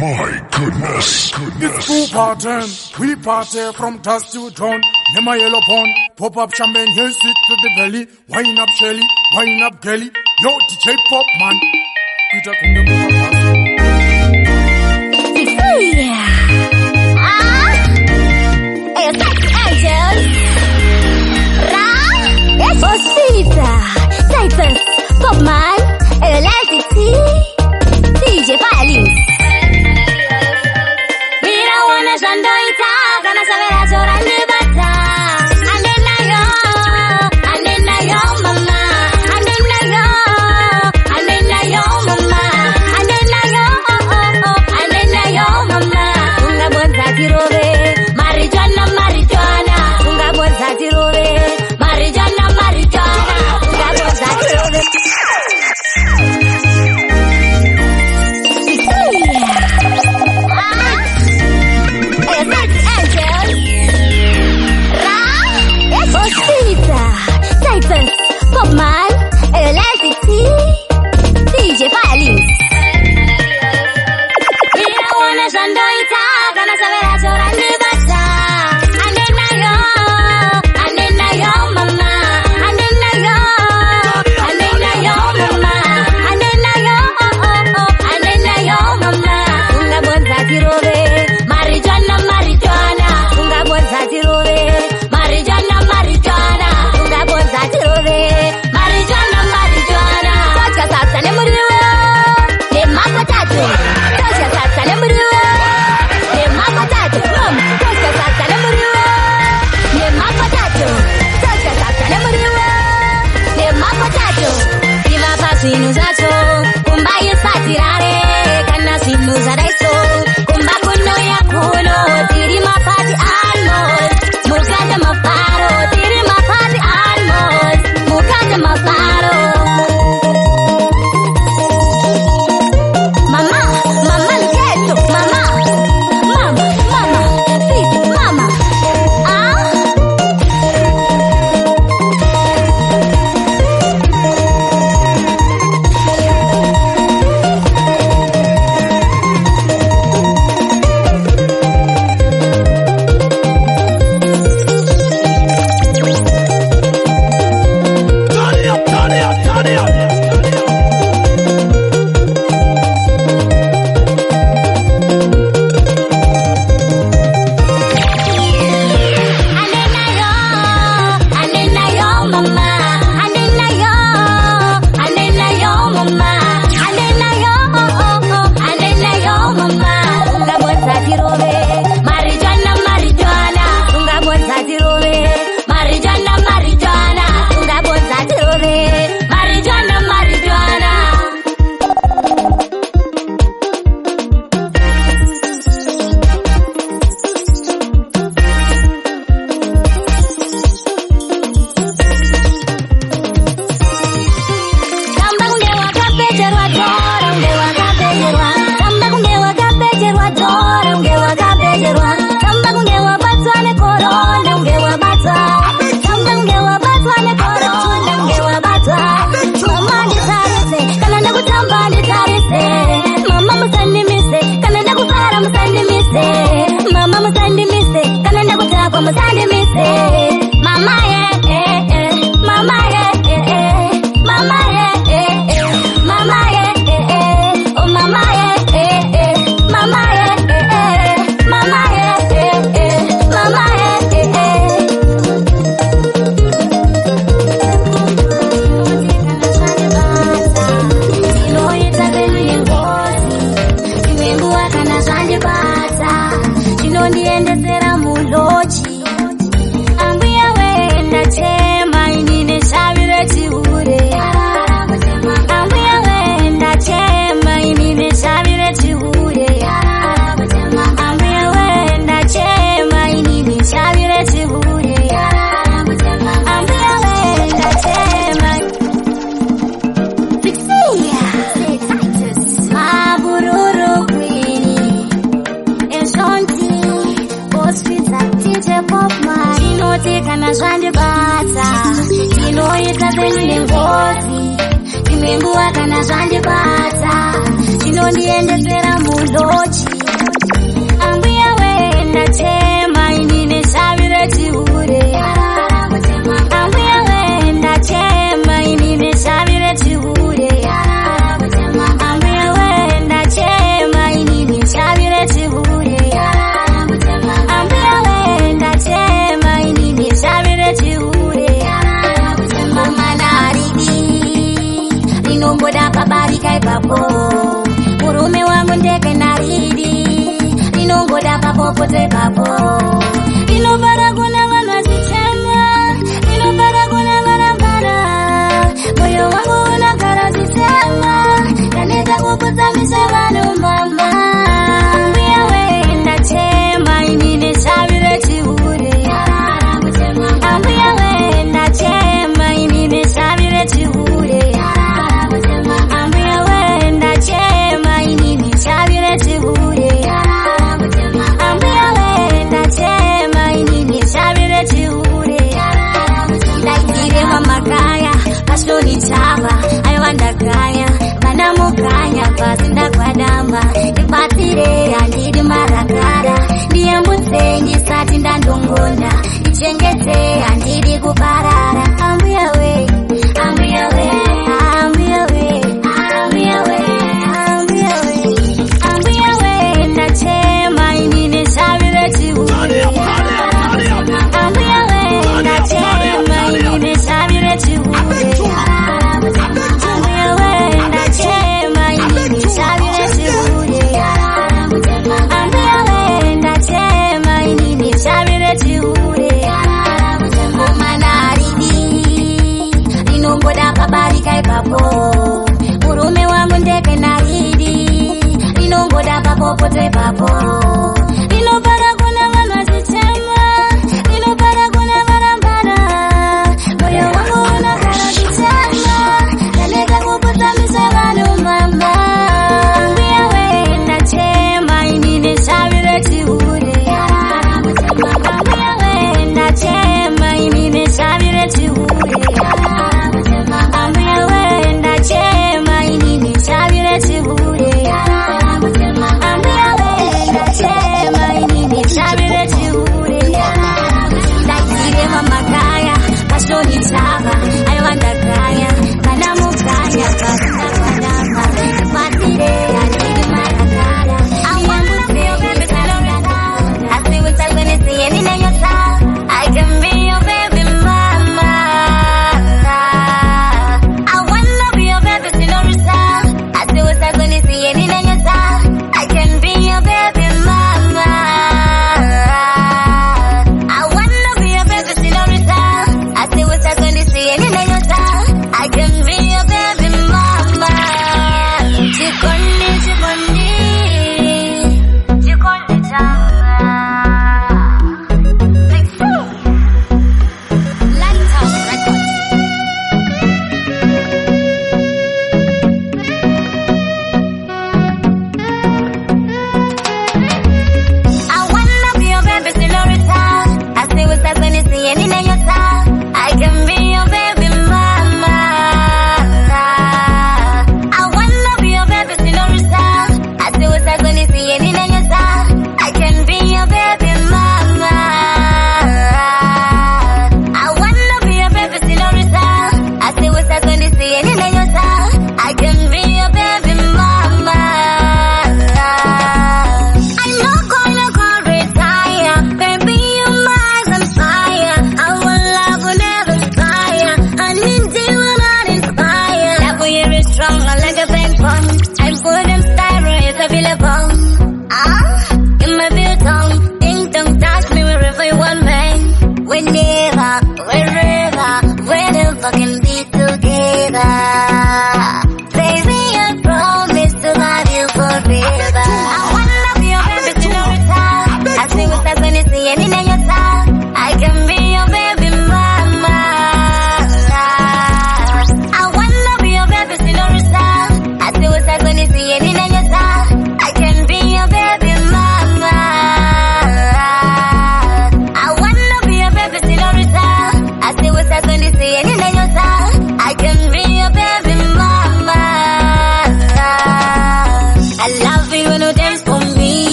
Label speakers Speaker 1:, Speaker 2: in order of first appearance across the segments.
Speaker 1: My goodness.
Speaker 2: It's pool party. We party from dusk to dawn. Name my yellow pond. Pop up champagne, here sit to the belly. Wine up Shelly, wine up Gelly. Yo, DJ Pop Man. Peter
Speaker 3: Cyphers, Pop Man, Elasticity, DJ Violins. Mira una sandoita, gana saber a llorar de bata. Andena yo, mama. Andena yo, mama. Andena yo, mama. Unga bonza tirobe, Marijuana. Unga bonza tirobe, Marijuana. Cyphers, Pop Man, Elasticity, DJ Violins. Mira una sandoita, gana saber a llorar de bata. Andena yo, mama. Andena yo, mama. Andena yo, mama. Unga bonza tirobe, Marijuana. Unga bonza tirobe, Marijuana. Marijuana. Tocha salsa ne muriwo, ne mapatato. Tocha salsa ne muriwo, ne mapatato. Tocha salsa ne muriwo, ne mapatato. Tocha salsa ne muriwo, ne mapatato. Viva pasino zacho, kumba yesatirare, kana sinu zaraiso, kumba kuno ya kuno, tiri mapati almos, mukata maparo, tiri mapati almos, mukata maparo. Mama, Lucheto, mama, Sisi, mama. popote papo. Inobara kunangana zichema, inobara kunangana mbara. Moyo wangu unakara zichema, kaneta kukutamisha vanu mama. Ambuya wenda chema, inine sabire chihure. Ambuya wenda chema, inine sabire chihure. Ambuya wenda chema, inine sabire chihure. Ambuya wenda chema, inine sabire chihure. Ndaitire mamakaya, pasoni chava, ayawanda kaya, vanamukanya, pasinda kwadamba, ndipatire andidi marakara, ndiyambutse ndisati ndandongona, ichengete andidi kuparara. Ambuya we, ambuya we, ambuya we, ambuya we, ambuya we, ambuya we, ndachema inine sabire chihure. Ambuya we, ndachema inine sabire chihure. Ambuya we, ndachema inine sabire chihure. Ambuya we, ndachema inine sabire chihure. Omanaridi inomboda kabarika ipapo, urume wangu ndeke naridi inomboda papopote papo. Inobara kunangana zichema, inobara kunangana mbara. Moyo wangu unakara zichema, kaneta kukutamisha vanu mama. Ambuya we ndachema inine sabire chihure. Ambuya we ndachema inine sabire chihure. Ambuya we ndachema inine sabire chihure. Ambuya we ndachema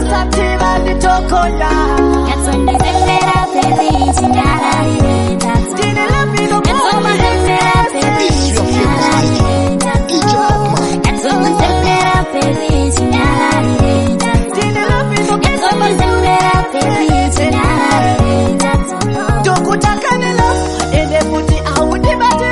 Speaker 4: Sativa Nitokoya.
Speaker 3: That's when they set up the beach in Yara. That's when they set up the beach in Yara. That's when they set up the beach in Yara. That's when they set up the beach in Yara.
Speaker 4: Don't go to Canada. And they put it out with the battle.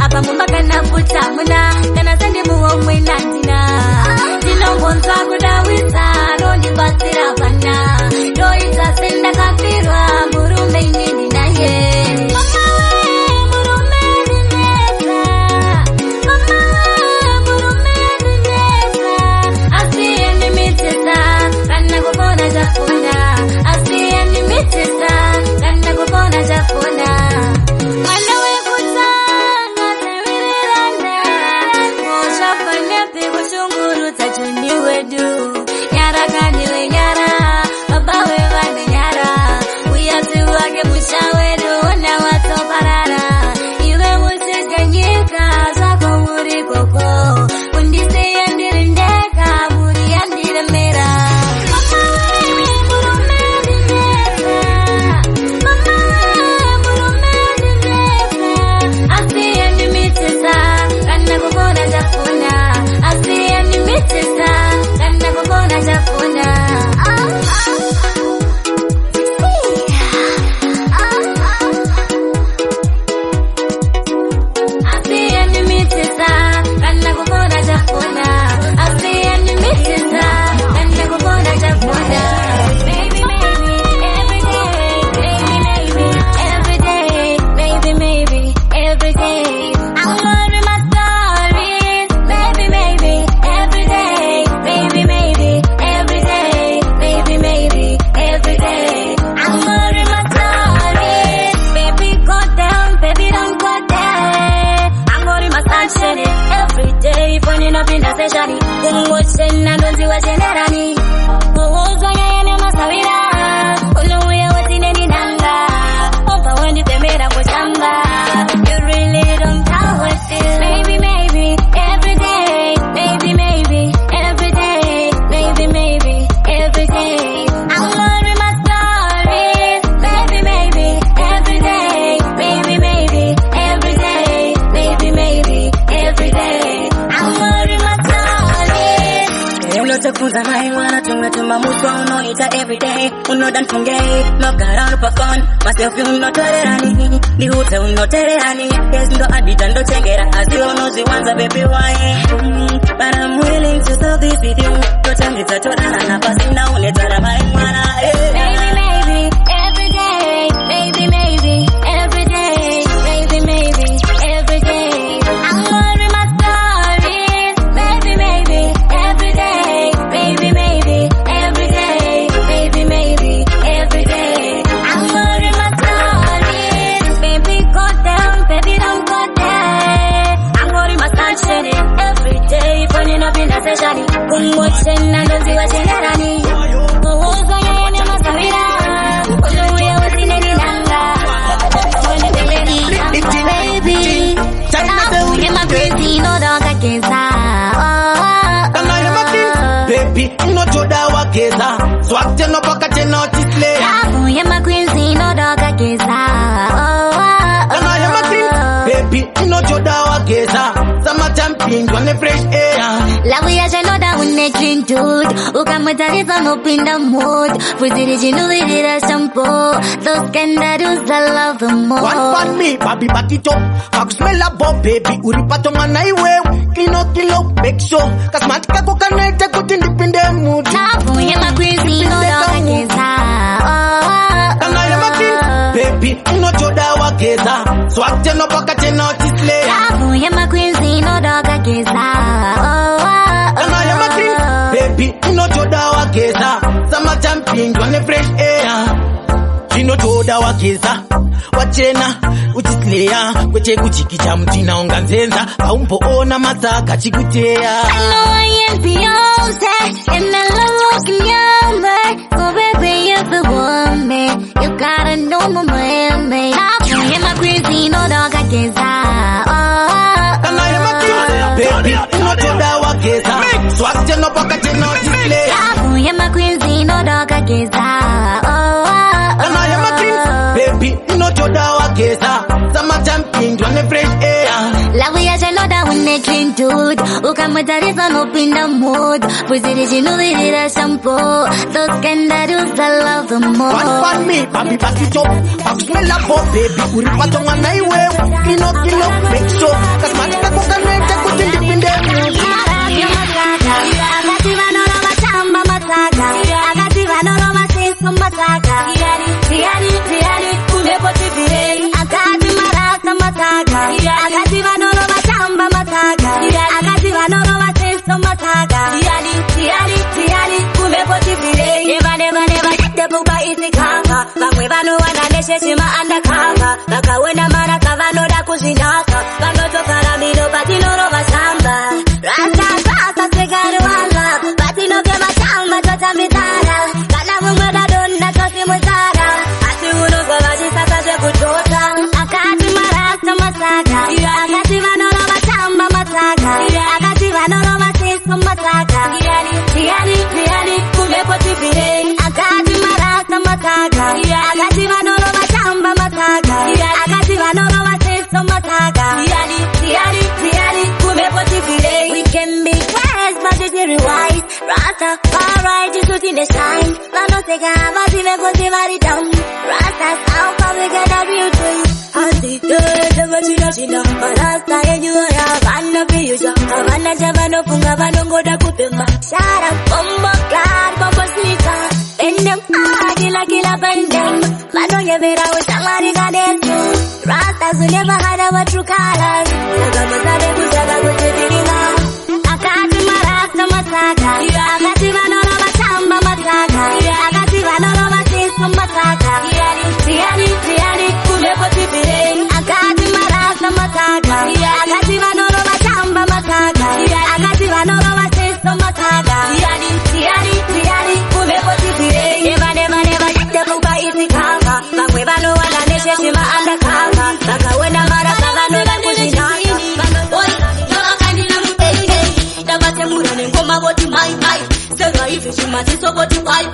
Speaker 3: Apa mumbaka na puta muna kana sende muwo mwena dina dino bonza kuda wisa roni basira bana doita senda kafirwa murume nini naye Nyara
Speaker 5: Unatuma muso unoita everyday. Unodan funge, no garano pa fun. Myself you no tolerani. Di hute uno terehani. Yes ndo adita ndo chengera. Asi ono ziwanza baby why. But I'm willing to solve this with you. Totangita totana na pasi na unetara maimwana.
Speaker 3: Maybe, maybe, every day. Maybe, maybe, every day. Maybe, maybe, every day. I'm worried my stories. Maybe, maybe, every day. Maybe, maybe, every day. Maybe, maybe, every day. I'm worried my stories. Baby, go down, baby, don't go there. I'm worried my sunshine every day. Funny up in the session. Watching and don't see what you're running.
Speaker 4: Baby, no joda wakeza. Swag teno paka teno display.
Speaker 3: Yeah, my queen, no dog akeza.
Speaker 4: Baby, no joda wakeza. Summer champion, one fresh air.
Speaker 3: Love ya jenoda une clean dude. Ukamatariza no pinda mood. Fuziri jinu vidira shampoo. Those kangaroos I love the most.
Speaker 4: One for me, baby bati top. Mag smell a bob, baby. Uripato manai we. Kilo kilo, make sure. Kasmatika kukanete kutindi pinde mood.
Speaker 3: Love ya my queen, no dog akeza.
Speaker 4: Baby, no joda wakeza. Swag teno paka teno display.
Speaker 3: Love ya my queen, no dog akeza.
Speaker 4: Baby, no joda wakeza. Summer champion, one fresh air. Chino joda wakeza. Wachena, uchislea. Kweche kuchikicha mtina onga nzenza. Haumpo ona masaka chikutea.
Speaker 3: I know I am Beyonce, and I love looking younger. So baby, you're the one, man. You gotta know my man, man. I am a crazy, no dog akeza.
Speaker 4: Baby, no joda wakeza. Swag teno paka teno display.
Speaker 3: I am a crazy, no dog akeza.
Speaker 4: Baby, no joda wakeza. Summer champion, one fresh air.
Speaker 3: Love ya jenoda une clean dude. Ukamatariza no pinda mood. Fuziri jinu vidira shampoo. Those kangaroos I love the most.
Speaker 4: One for me, baby bati top. Mag smell a bob, baby. Uripato manai we. Kilo kilo, make sure. Kasmatika kukanete kutindi pinde mood.
Speaker 3: Agativa no lo machamba masaka. Agativa no lo masiso masaka. Tiari, kumepoti vile. Agativa rasa masaka. Agativa no lo machamba masaka. Agativa no lo masiso masaka. Tiari, kumepoti vile. Never, tepuka isi kaka. Bangwe bano wananeshe shima undercover. Baka wena mara kavano da kuzinaka. Bano toka la mino patino lo machamba. Rasa segaro wala. Patino ke machamba tota mitara. Kana mumweda donna tosi mutara. Ati uno kwa maji sasa se kutota. Akati marasa masaka. Akati vanolo machamba masaka. Akati vanolo masiso masaka. Tiari, kumepoti vile. Akati marasa masaka. Akati vanolo machamba masaka. Akati vanolo masiso masaka. Tiari, kumepoti vile. We can be wise, but it's wise. Rasta, alright, just put in the shine. Lano sega, but even go to marry down. Rasta's how come we get a real thing? Andi, the China, Rasta, and you are Vanna Piyusha. Vanna Javano Punga Vanongoda Kupima. Shout out, Bomba Clan, Bomba Sneaker. Bend them hard, killa, bend them. Mano Yavera was Samari Gadesu. Rastas who never had our true colors. Sagamazade Busaga with the Virina. Akati marasa masaka. Akati vanolo machamba masaka. Akati vanolo masiso masaka. Tiari, kumepoti vile. Akati marasa masaka. Akati vanolo machamba masaka. Akati vanolo masiso masaka. Tiari, kumepoti vile. Never, tepuka isi kaka. Bangwe vano wananeshe shima undercover. Baka wena mara kavano da kuzinaka. Ngoma boti mai sera hivi shumatiso boti pai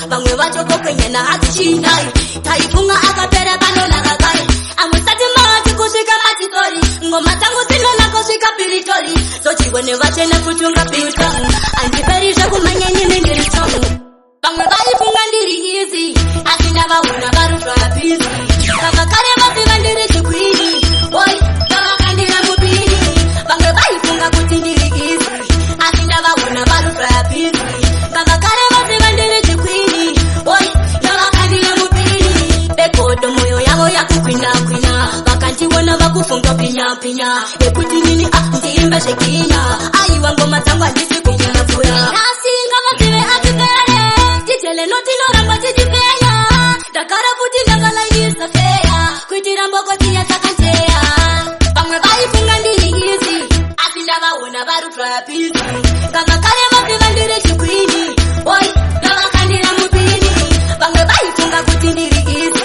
Speaker 3: bangwe bachoko kwenye na hatushindai taifunga akapera bano na kakai amusati mati kushika matisori ngoma tangu sino na kushika pilitori so chiwene vachena kuchunga piuta anjiperisha kumanya nyini nilichomu
Speaker 5: pinya ekuti nini ndimba shekinya ayi wango matangwa ndisi kunyana fura nasinga masive akipele titele noti no ramba titipenya dakara futi ndakala isa feya kuitira mboko tiya takanteya pamwe vaifunga ndiri izi asinda vaona vari trapizi kaka kare masiva ndiri chikwini boy ndavakandira mupini pamwe vaifunga kuti ndiri izi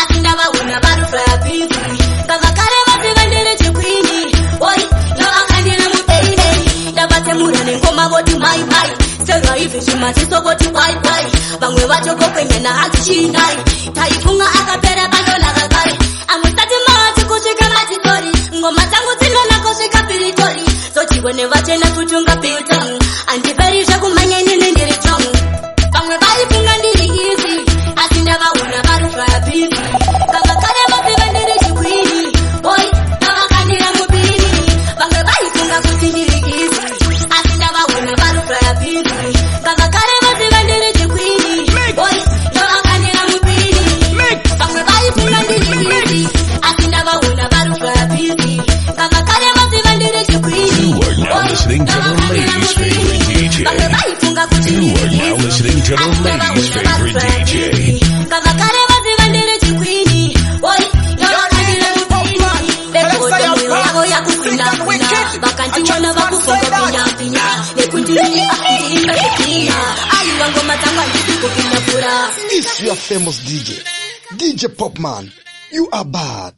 Speaker 5: asinda vaona vari trapizi kaka kare masiva ndiri chikwini boy ndavakandira mupini ndavatemura nengoma voti mai mai sera hivi zvimatiso voti bai bai vamwe vachoko kwenyana hadzichinai taifunga akapera bandona kakare amwisati mati kusvika matisori ngoma dzangu dzinona kusvika piritori zochivone vachena kutunga piltong andiperi zvekumhanya inini ndiri chong vamwe vaifunga ndiri izi asi ndavaona vari trapizi kakakare masiva ndiri chikwini boy ndavakandira mupini vamwe vaifunga kuti ndiri izi asi ndavaona vari trapizi kakakare masiva ndiri chikwini boy ndavakandira mupini vamwe vaifunga ndiri izi asi ndavaona vari trapizi kakakare masiva ndiri chikwini
Speaker 1: You are now listening to the ladies' favorite DJ. You are now listening to the ladies' favorite DJ.
Speaker 5: kakakare masiva ndiri chikwini boy ndavakandira mupini bekoda moyo yavo yakusinakuna vakandiona vakufunga pinyapinya nekundiri ndimba shekinya ayi wango matangwa ndisi kupinda fura.
Speaker 6: If you are famous DJ Popman, you are bad.